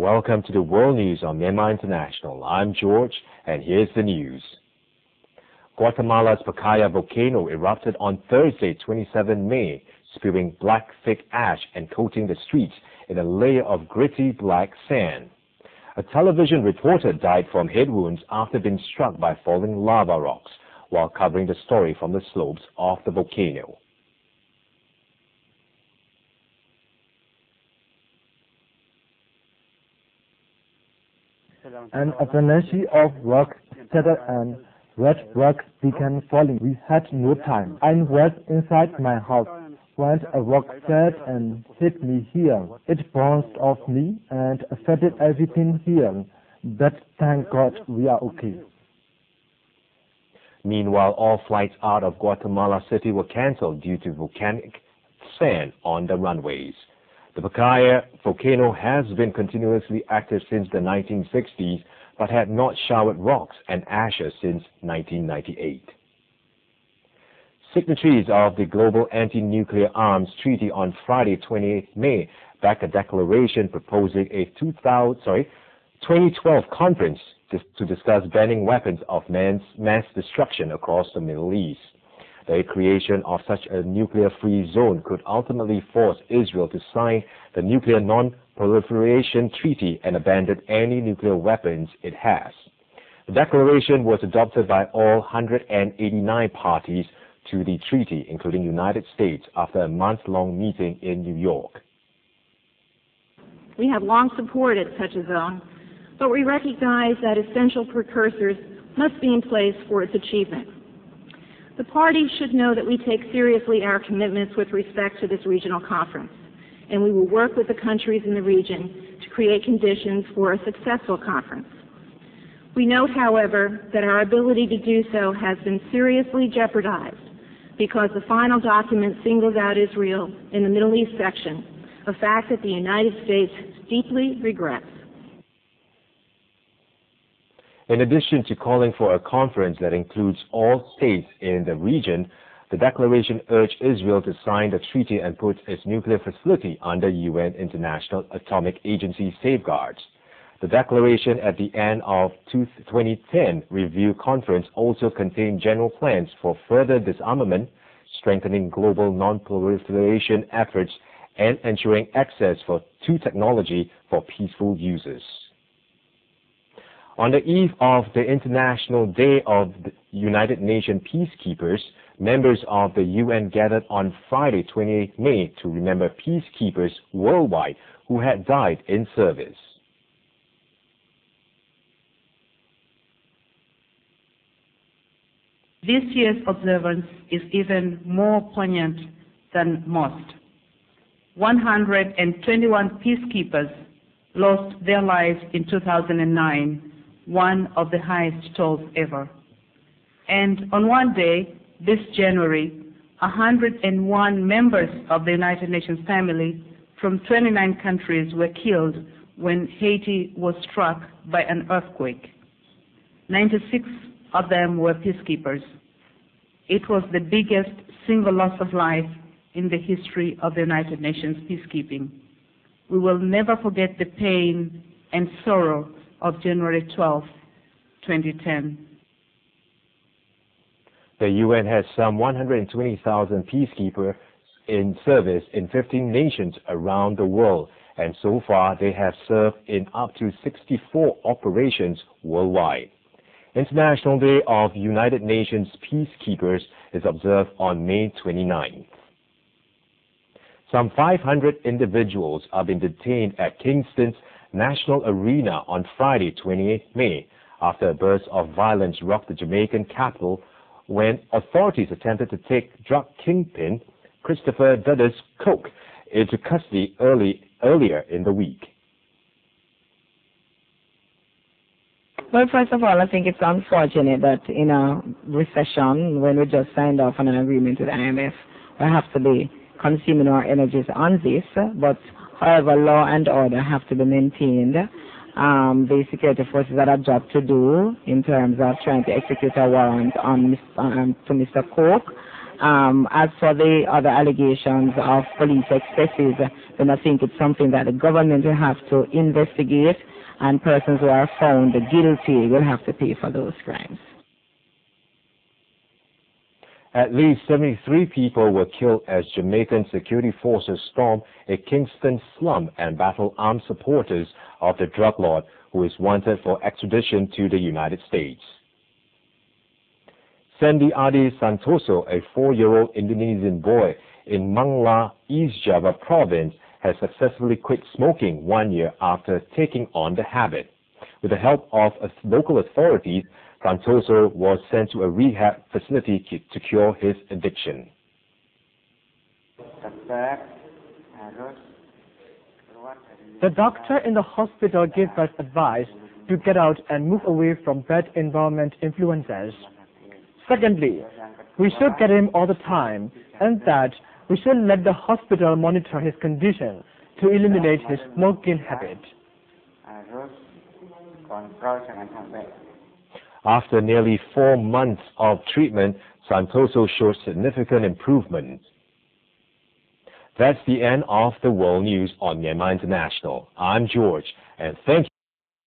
Welcome to the World News on Myanmar International. I'm George, and here's the news. Guatemala's Pacaya volcano erupted on Thursday, 27 May, spewing black thick ash and coating the streets in a layer of gritty black sand. A television reporter died from head wounds after being struck by falling lava rocks while covering the story from the slopes of the volcano. An avalanche of rock scattered and red rocks began falling. We had no time. I was inside my house when a rock fell and hit me here. It bounced off me and affected everything here. But thank God we are okay. Meanwhile, all flights out of Guatemala City were cancelled due to volcanic sand on the runways. The Pacaya volcano has been continuously active since the 1960s, but had not showered rocks and ashes since 1998. Signatories of the Global Anti-Nuclear Arms Treaty on Friday, 28 May, backed a declaration proposing a 2012 conference to discuss banning weapons of mass destruction across the Middle East. The creation of such a nuclear-free zone could ultimately force Israel to sign the Nuclear Non-Proliferation Treaty and abandon any nuclear weapons it has. The declaration was adopted by all 189 parties to the treaty, including the United States, after a month-long meeting in New York. We have long supported such a zone, but we recognize that essential precursors must be in place for its achievement. The parties should know that we take seriously our commitments with respect to this regional conference, and we will work with the countries in the region to create conditions for a successful conference. We note, however, that our ability to do so has been seriously jeopardized because the final document singles out Israel in the Middle East section, a fact that the United States deeply regrets. In addition to calling for a conference that includes all states in the region, the declaration urged Israel to sign the treaty and put its nuclear facility under UN International Atomic Agency safeguards. The declaration at the end of 2010 review conference also contained general plans for further disarmament, strengthening global non-proliferation efforts, and ensuring access to technology for peaceful users. On the eve of the International Day of the United Nations Peacekeepers, members of the UN gathered on Friday, 28 May, to remember peacekeepers worldwide who had died in service. This year's observance is even more poignant than most. 121 peacekeepers lost their lives in 2009, one of the highest tolls ever. And on one day, this January, 101 members of the United Nations family from 29 countries were killed when Haiti was struck by an earthquake. 96 of them were peacekeepers. It was the biggest single loss of life in the history of the United Nations peacekeeping. We will never forget the pain and sorrow of January 12, 2010. The UN has some 120,000 peacekeepers in service in 15 nations around the world, and so far they have served in up to 64 operations worldwide. International Day of United Nations Peacekeepers is observed on May 29th. Some 500 individuals are being detained at Kingston's National Arena on Friday, 28 May, after a burst of violence rocked the Jamaican capital when authorities attempted to take drug kingpin Christopher Dudders Coke into custody earlier in the week. Well, first of all, I think it's unfortunate that in a recession, when we just signed off on an agreement with IMF, we have to be consuming our energies on this, but however, law and order have to be maintained. The security forces have a job to do in terms of trying to execute a warrant on to Mr. Coke, As for the other allegations of police excesses, then I think it's something that the government will have to investigate, and persons who are found guilty will have to pay for those crimes. At least 73 people were killed as Jamaican security forces stormed a Kingston slum and battled armed supporters of the drug lord, who is wanted for extradition to the United States. Sandy Adi Santoso, a 4-year-old Indonesian boy in Mangla, East Java province, has successfully quit smoking 1 year after taking on the habit. With the help of local authorities, Santoso was sent to a rehab facility to cure his addiction. The doctor in the hospital gave us advice to get out and move away from bad environment influences. Secondly, we should get him all the time, and that we should let the hospital monitor his condition to eliminate his smoking habit. After nearly 4 months of treatment, Santoso showed significant improvement. That's the end of the World News on Myanmar International. I'm George, and thank you.